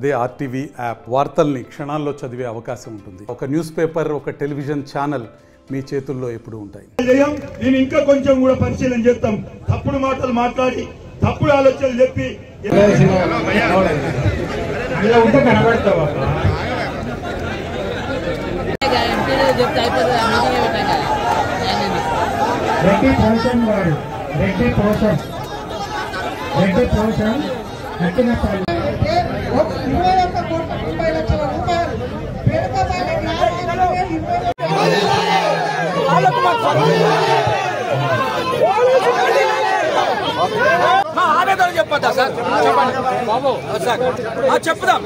అదే RTV app వార్తల్ని క్షణాల్లో చదివే అవకాశం ఉంటుంది. ఒక న్యూస్ పేపర్, ఒక టెలివిజన్ ఛానల్ మీ చేతుల్లో ఎప్పుడు ఉంటాయి. నేను ఇంకా కొంచెం కూడా పరిశీలన చేస్తాం. తప్పుడు మాటలు మాట్లాడి తప్పుడు ఆలోచనలు చెప్పి కనబడతావా ఆవేదన చెప్పద్దా సార్? చెప్పండి బాబు సార్, చెప్దాం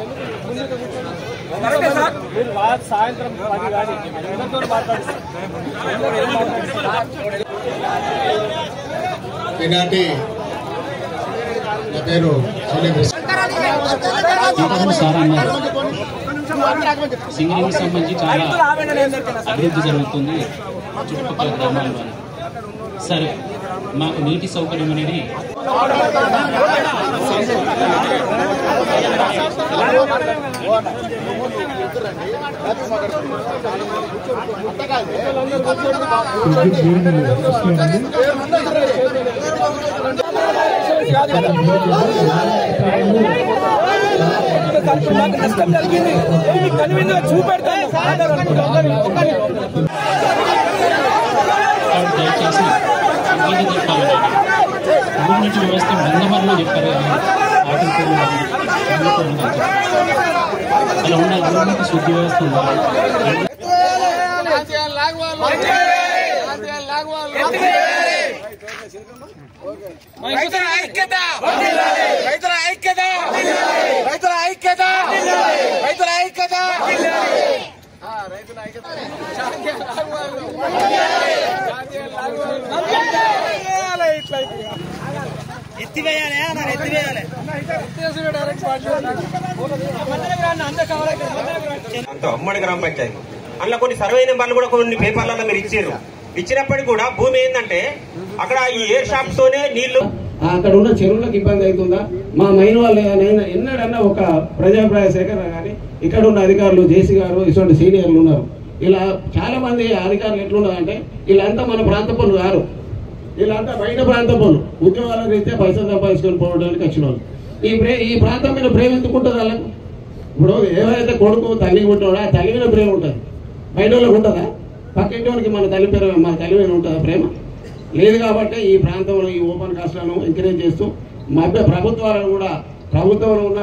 సార్. సాయంత్రం 10 కానీ ఈనాటి నా పేరు సింగరేణికి సంబంధించి చాలా అభివృద్ధి జరుగుతుంది చుట్టుపక్కల గ్రామాల్లో. సరే, మాకు నీటి సౌకర్యం అనేది నష్టం జరిగింది చూపెడతాను. దయచేసి యూనిట్ వ్యవస్థ బంధమల్లో చెప్పారు అలా ఉండాలి. యూనిట్ శుద్ధి వ్యవస్థ ఉండాలి. రైతుల ఐక్యత, రైతుల ఐక్యత, రైతుల ఐక్యత, రైతుల ఐక్యత, రైతుల ఐక్యత. ఎత్తివేయాలి అన్నారు, ఎత్తివేయాలి. ఉమ్మడి గ్రామ పంచాయతీ అందులో కొన్ని సర్వే నెంబర్లు కూడా కొన్ని పేపర్లలో మీరు ఇచ్చారు. ఇచ్చినప్పటికీ కూడా భూమి ఏంటంటే అక్కడ ఈ ఎయిర్ షాప్స్ తోనే నీళ్లు అక్కడ ఉన్న చెరువులకు ఇబ్బంది అవుతుందా? మా మైన్ వాళ్ళు ఎన్నడన్నా ఒక ప్రజాభిప్రాయ సేకరణ కానీ ఇక్కడ ఉన్న అధికారులు జేసీ గారు ఇటువంటి సీనియర్లు ఉన్నారు. ఇలా చాలా మంది అధికారులు ఎట్లున్నారంటే వీళ్ళంతా మన ప్రాంత పనులు కారు, వీళ్ళంతా బయట ప్రాంత పనులు ఉద్యోగాలకు ఇస్తే పైసలు సంపాదించుకొని పోవడానికి వచ్చిన వాళ్ళు. ఈ ప్రాంతం మీద ప్రేమ ఎందుకుంటుంది వాళ్ళకు? ఇప్పుడు ఎవరైతే కొడుకు తల్లి ఉంటున్నాడో ఆ తల్లి మీద ప్రేమ ఉంటుంది, బయట వాళ్ళకి ఉంటుందా? పక్కింటి వాళ్ళకి మన తల్లి మీద ఉంటుందా ప్రేమ? లేదు. కాబట్టి ఈ ప్రాంతంలో ఈ ఓపెన్ కాస్ట్లను ఎంకరేజ్ చేస్తూ ప్రభుత్వాలను కూడా, ప్రభుత్వంలో ఉన్న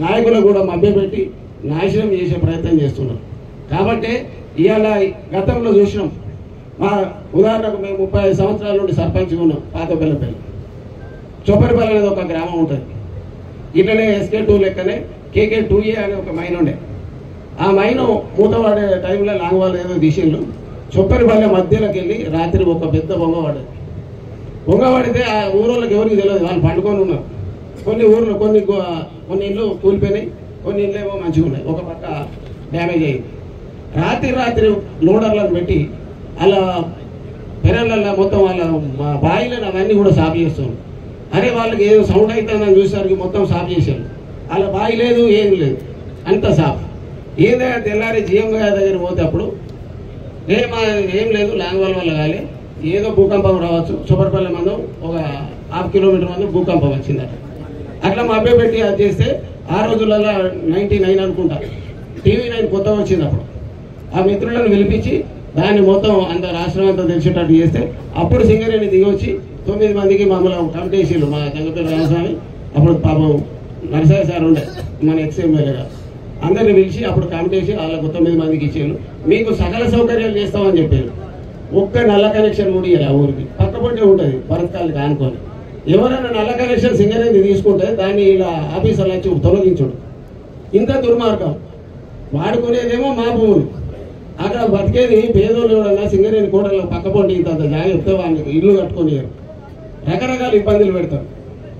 నాయకులను కూడా మభ్యపెట్టి నాశనం చేసే ప్రయత్నం చేస్తున్నారు. కాబట్టి ఇవాళ గతంలో చూసినాం. మా ఉదాహరణకు మేము 35 సంవత్సరాల నుండి సర్పంచ్గా ఉన్నాం. పాతపల్లిపల్లి చొప్పరిపల్లి అనేది ఒక గ్రామం ఉంటుంది. ఇట్లనే SK2 లెక్కనే KK2A అనే ఒక మైన్ ఉండే. ఆ మైను మూతవాడే టైంలో లాంగ్ వాళ్ళు ఏదో తీసిండ్రు. చొప్పరిపల్లె మధ్యలోకి వెళ్ళి రాత్రి ఒక పెద్ద బొంగ పడేది. బొంగ పడితే ఆ ఊరోళ్ళకి ఎవరికి తెలియదు, వాళ్ళు పండుకొని ఉన్నారు. కొన్ని ఊర్లు కొన్ని ఇళ్ళు కూలిపోయినాయి, కొన్ని ఇళ్ళు ఏమో మంచిగా ఉన్నాయి, ఒక పక్క డ్యామేజ్ అయ్యింది. రాత్రి లోడర్లను పెట్టి అలా పెరళ్ళల్లో మొత్తం వాళ్ళ బాయిలను అవన్నీ కూడా సాఫ్ చేస్తున్నారు. అరే వాళ్ళకి ఏదో సౌండ్ అవుతుందని చూసేసరికి మొత్తం సాఫ్ చేశారు. అలా బాయి లేదు, ఏం లేదు, అంత సాఫ్. ఏదైనా తెల్లారి జీఎం గారి దగ్గర పోతే అప్పుడు ఏం లేదు, లాంగ్ వాల్ వల్ల కాలే, ఏదో భూకంపం రావచ్చు. చొప్పరిపల్లి మందం ఒక 1/2 కిలోమీటర్ మందం భూకంపం వచ్చిందట. అట్లా మా అబ్బాయి పెట్టి అది చేస్తే ఆ రోజులలో 99 అనుకుంటా TV9 కొత్తగా వచ్చింది. అప్పుడు ఆ మిత్రులను పిలిపించి దాన్ని మొత్తం అంత రాష్ట్రం అంతా తెలిసేటట్టు చేస్తే అప్పుడు సింగరేణి దిగి వచ్చి 9 మందికి మమ్మల్ని కమిటీసీలు, మా తంగపల్లి రామస్వామి, అప్పుడు పాపం నరసయ్య సార్ ఉండే మన ఎక్స్ఎమ్మెల్యే గారు, అందరిని పిలిచి అప్పుడు కమిటీసి వాళ్ళకు 9 మందికి ఇచ్చారు. మీకు సకల సౌకర్యాలు చేస్తామని చెప్పారు. ఒక్క నల్ల కనెక్షన్ కూడా ఇవ్వాలి. ఆ ఊరికి పక్కపొంటే ఉంటుంది భరత్కాలకి ఆనుకొని. ఎవరైనా నల్ల కనెక్షన్ సింగరేణి తీసుకుంటే దాన్ని ఇలా ఆఫీసర్లు వచ్చి తొలగించుడు. ఇంత దుర్మార్గం. వాడుకునేదేమో మా భూములు, అక్కడ బతికేది పేదోళ్ళు. ఎవరన్నా సింగరేణి కోటల్లో పక్కపొంటి ఇంత జాగా చెప్తే వాళ్ళకి ఇల్లు కట్టుకునేరు. రకరకాల ఇబ్బందులు పెడతారు,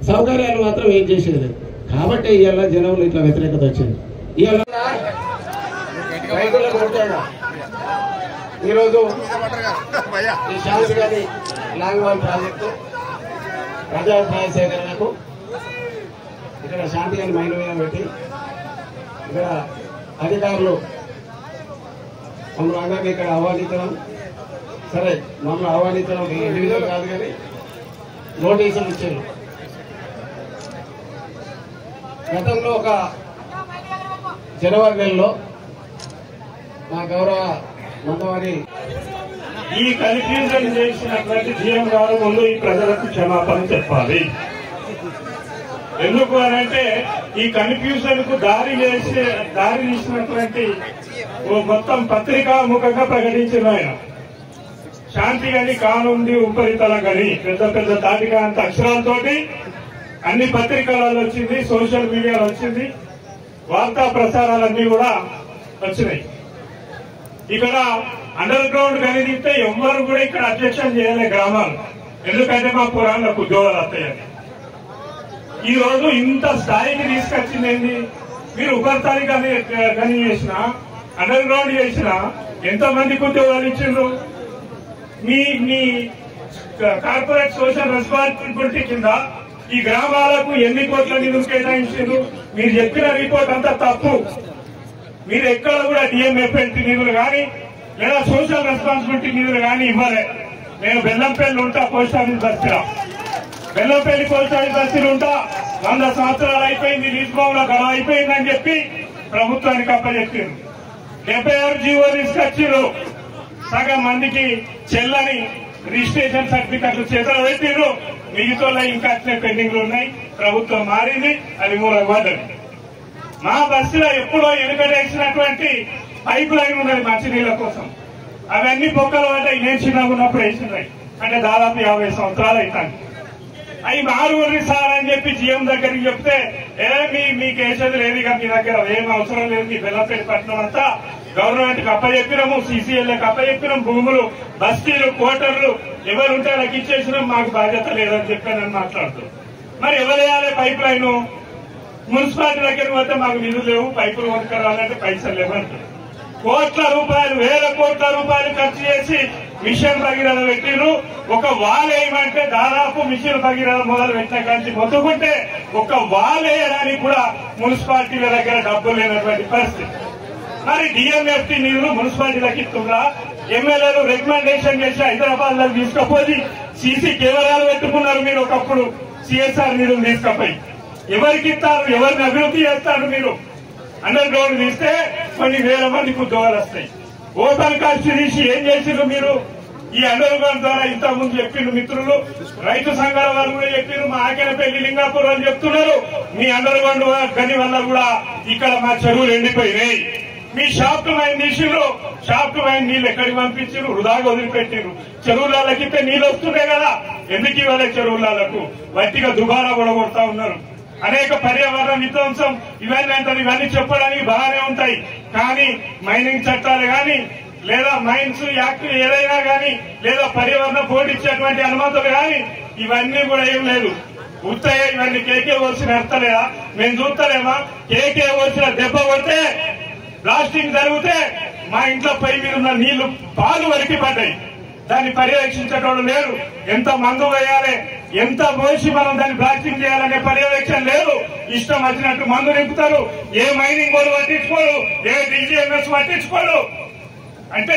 సౌకర్యాలు మాత్రం ఏం చేసేది. కాబట్టి ఇవాళ జనంలో ఇట్లా వ్యతిరేకత వచ్చింది. ఇవాళ ఈరోజు ఈ శాంతి గారి లాంగ్ వాల్ ప్రాజెక్టు ప్రజాభిప్రాయ సేకరణకు ఇక్కడ శాంతి గారి మైండ్ మీద పెట్టి ఇక్కడ అధికారులు మమ్మల్ని అందరినీ ఇక్కడ ఆహ్వానించడం, సరే మమ్మల్ని ఆహ్వానించడం ఇండివిజువల్ కాదు కానీ నోటీసులు ఇచ్చారు. గతంలో ఒక జనవరి నెలలో మా గౌరవ మందవారి ఈ కన్ఫ్యూజన్ చేసినటువంటి జీఎం గారు ముందు ఈ ప్రజలకు క్షమాపణ చెప్పాలి. ఎందుకు అనంటే ఈ కన్ఫ్యూజన్ కు దారి తీసినటువంటి మొత్తం పత్రికాముఖంగా ప్రకటించిన ఆయన శాంతి గని కానుంది ఉపరితలం గని పెద్ద పెద్ద తాటిగా అంత అక్షరాలతోటి అన్ని పత్రికలలో వచ్చింది, సోషల్ మీడియాలో వచ్చింది, వార్తా ప్రసారాలన్నీ కూడా వచ్చినాయి. ఇక్కడ అండర్ గ్రౌండ్ కలిగితే ఎవ్వరు కూడా ఇక్కడ అబ్జెక్షన్ చేయలే గ్రామాలు, ఎందుకంటే మా పురాణాలకు ఉద్యోగాలు వస్తాయని. ఈ రోజు ఇంత స్థాయికి తీసుకొచ్చింది ఏంటి? మీరు ఉపరితలి గని చేసిన, అండర్ గ్రౌండ్ చేసిన ఎంతమందికి ఉద్యోగాలు ఇచ్చిండ్రు? మీ కార్పొరేట్ సోషల్ రెస్పాన్సిబిలిటీ కింద ఈ గ్రామాలకు ఎన్ని కోట్ల నిధులు కేటాయించారు? మీరు చెప్పిన రిపోర్ట్ అంతా తప్పు. మీరు ఎక్కడ కూడా డిఎంఎఫ్ఎల్టీ నిధులు కానీ లేదా సోషల్ రెస్పాన్సిబిలిటీ నిధులు కానీ ఇవ్వలే. నేను బెల్లంపల్లి ఉంటా, పోస్ట్ ఆఫీస్ బస్తీలో, బెల్లంపల్లి పోస్ట్ ఆఫీస్ బస్తీలు ఉంటా. 100 సంవత్సరాలు అయిపోయింది, లీజ్ భూముల గొడవ అయిపోయిందని చెప్పి ప్రభుత్వానికి అప్పచెప్పారు. 76 జీవో తీసుకొచ్చారు. సగం మందికి చెల్లని రిజిస్ట్రేషన్ సర్టిఫికెట్లు చేతులు పెట్టారు. మిగతా ఇంకా పెండింగ్లు ఉన్నాయి. ప్రభుత్వం మారింది, అది మూలపడ్డది. మా బస్సులో ఎప్పుడో వెనుకడేసినటువంటి పైప్ లైన్ ఉన్నది మంచినీళ్ల కోసం, అవన్నీ బొక్కలు పడ్డాయి. నేను చిన్నగా ఉన్నప్పుడు వేసినాయి, అంటే దాదాపు 50 సంవత్సరాలు అవుతాయి. అవి మారువరి సార్ అని చెప్పి జీఎం దగ్గరికి చెప్తే, మీకు వేసేది లేదు, ఇక మీ దగ్గర ఏం అవసరం లేదు, మీ బెల్లంపల్లి పట్టణం అంతా గవర్నమెంట్ కి అప్పచెప్పినాము, సీసీఎల్కి అప్పచెప్పినాం, భూములు బస్తీలు కోటర్లు ఎవరుంటే వాళ్ళకి ఇచ్చేసినాం, మాకు బాధ్యత లేదని చెప్పానని మాట్లాడుతారు. మరి ఎవరేయాలి పైప్ లైన్? మున్సిపాలిటీ దగ్గర పోతే మాకు నిధులు లేవు, పైపులు కొనుక్కరాలంటే పైసలు లేవంటారు. కోట్ల రూపాయలు, 1000 కోట్ల రూపాయలు ఖర్చు చేసి మిషన్ భగీరథ పెట్టిరు. ఒక వాల్ వేయమంటే దాదాపు మిషన్ భగీరథ మొదలు పెట్టిన కానీ మొత్తుకుంటే ఒక వాల్ వేయడానికి కూడా మున్సిపాలిటీల దగ్గర డబ్బులు లేనటువంటి పరిస్థితి. మరి డిఎంఎఫ్టీ నిధులు మున్సిపాలిటీలకు ఇస్తుందా? ఎమ్మెల్యేలు రికమెండేషన్ చేసి హైదరాబాద్ లో తీసుకుపోయి సీసీ కెమెరాలు పెట్టుకున్నారు. మీరు ఒకప్పుడు సిఎస్ఆర్ నిధులు తీసుకుపోయి ఎవరికి ఇస్తారు? ఎవరిని అభివృద్ధి చేస్తారు? మీరు అండర్ గ్రౌండ్ తీస్తే కొన్ని 1000 మందికి ఉద్యోగాలు వస్తాయి. ఓపెన్ కాస్ట్ తీసి ఏం చేసిండ్రు మీరు? ఈ అండర్ గ్రౌండ్ ద్వారా ఇంతకుముందు చెప్పిండ్రు మిత్రులు, రైతు సంఘాల వాళ్ళు కూడా చెప్పిండ్రు, మా ఆకెనపల్లి లింగాపూర్ అని చెప్తున్నారు. మీ అండర్ గ్రౌండ్ గని వల్ల కూడా ఇక్కడ మా చెరువులు ఎండిపోయినాయి. మీ షాఫ్ట్ మైన్ తీసిండ్రు, షాఫ్ట్ మైన్ నీళ్లు ఎక్కడికి పంపించారు? వృధాగా వదిలిపెట్టిండ్రు. చెరువులకితే నీళ్లు వస్తున్నాయి కదా, ఎందుకు ఇవ్వలే చెరువులకు? వట్టిగా దుబారా కూడా కొడతా ఉన్నారు. అనేక పర్యావరణ విధ్వంసం ఇవన్నీ అంటారు. ఇవన్నీ చెప్పడానికి బాగానే ఉంటాయి, కానీ మైనింగ్ చట్టాలు కానీ లేదా మైన్స్ యాక్ట్ ఏదైనా కానీ లేదా పర్యావరణ బోర్డు ఇచ్చేటువంటి అనుమతులు కానీ ఇవన్నీ కూడా ఏం లేదు. ఉత్తయ్య ఇవన్నీ కేకే వచ్చిన అర్థలేదా? మేము చూస్తలేమా? కేకే వచ్చిన దెబ్బ కొడితే బ్లాస్టింగ్ జరిగితే మా ఇంట్లో పై మీద ఉన్న నీళ్లు పాలు వరికి పడ్డాయి. దాన్ని పర్యవేక్షించేటోళ్ళు లేరు. ఎంత మందు వేయాలి, ఎంత మోసి మనం దాన్ని బ్లాస్టింగ్ చేయాలనే పర్యవేక్షణ లేదు. ఇష్టం వచ్చినట్టు మందు నింపుతారు. ఏ మైనింగ్ బోర్డు పట్టించుకోడు, ఏ డీజీఎంఎస్ పట్టించుకోడు. అంటే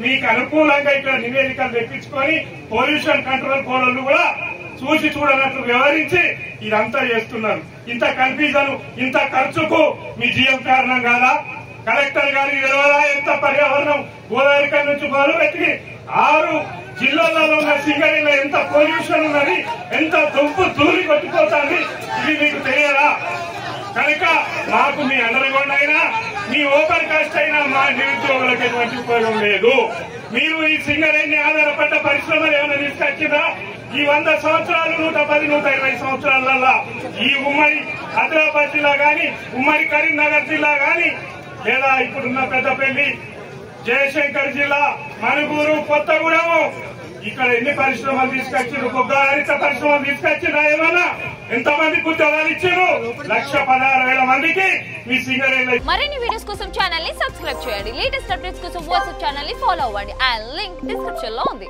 మీకు అనుకూలంగా ఇక్కడ నివేదికలు తెప్పించుకొని పొల్యూషన్ కంట్రోల్ కోడలు కూడా చూసి చూడనట్లు వ్యవహరించి ఇదంతా చేస్తున్నారు. ఇంత కన్ఫ్యూజన్, ఇంత ఖర్చుకు మీ జీఎం కారణం కాదా? కలెక్టర్ గారికి తెలియదా ఎంత పర్యావరణం గోదావరి నుంచి మొదలుపెట్టి 6 జిల్లాలలో ఉన్న సింగరేణిలో ఎంత పొల్యూషన్ ఉన్నది, ఎంత దుంపు దూరి కొట్టిపోతుంది, ఇది మీకు తెలియదా? కనుక మాకు మీ అండర్గ్రౌండ్ అయినా మీ ఓపెన్ కాస్ట్ అయినా మా నిరుద్యోగులకు ఎటువంటి ఉపయోగం లేదు. మీరు ఈ సింగరేణి ఆధారపడ్డ పరిశ్రమలు ఏమైనా తీసుకొచ్చిందా? ఈ 100 సంవత్సరాలు 110, 120 సంవత్సరాల ఈ ఉమ్మడి ఆదిలాబాద్ జిల్లా గాని, ఉమ్మడి కరీంనగర్ జిల్లా గాని, లేదా ఇప్పుడున్న పెద్దపల్లి, జయశంకర్ జిల్లా, మణుగూరు, కొత్తగూడెము, ఇక్కడ ఎన్ని పరిశ్రమలు తీసుకొచ్చారు? గొప్ప హరిత పరిశ్రమలు తీసుకొచ్చినా ఏమన్నా? ఎంతమందికి ఉద్యోగాలు ఇచ్చారు? 1,16,000 మందికి మీ సింగరేణి. మరిన్ని వీడియోస్ కోసం ఛానల్ ని సబ్స్క్రైబ్ చేయండి. లేటెస్ట్ అప్డేట్స్ కోసం వాట్సాప్ ఛానల్ ని ఫాలో అవ్వండి. ఆ లింక్ డిస్క్రిప్షన్ లో ఉంది.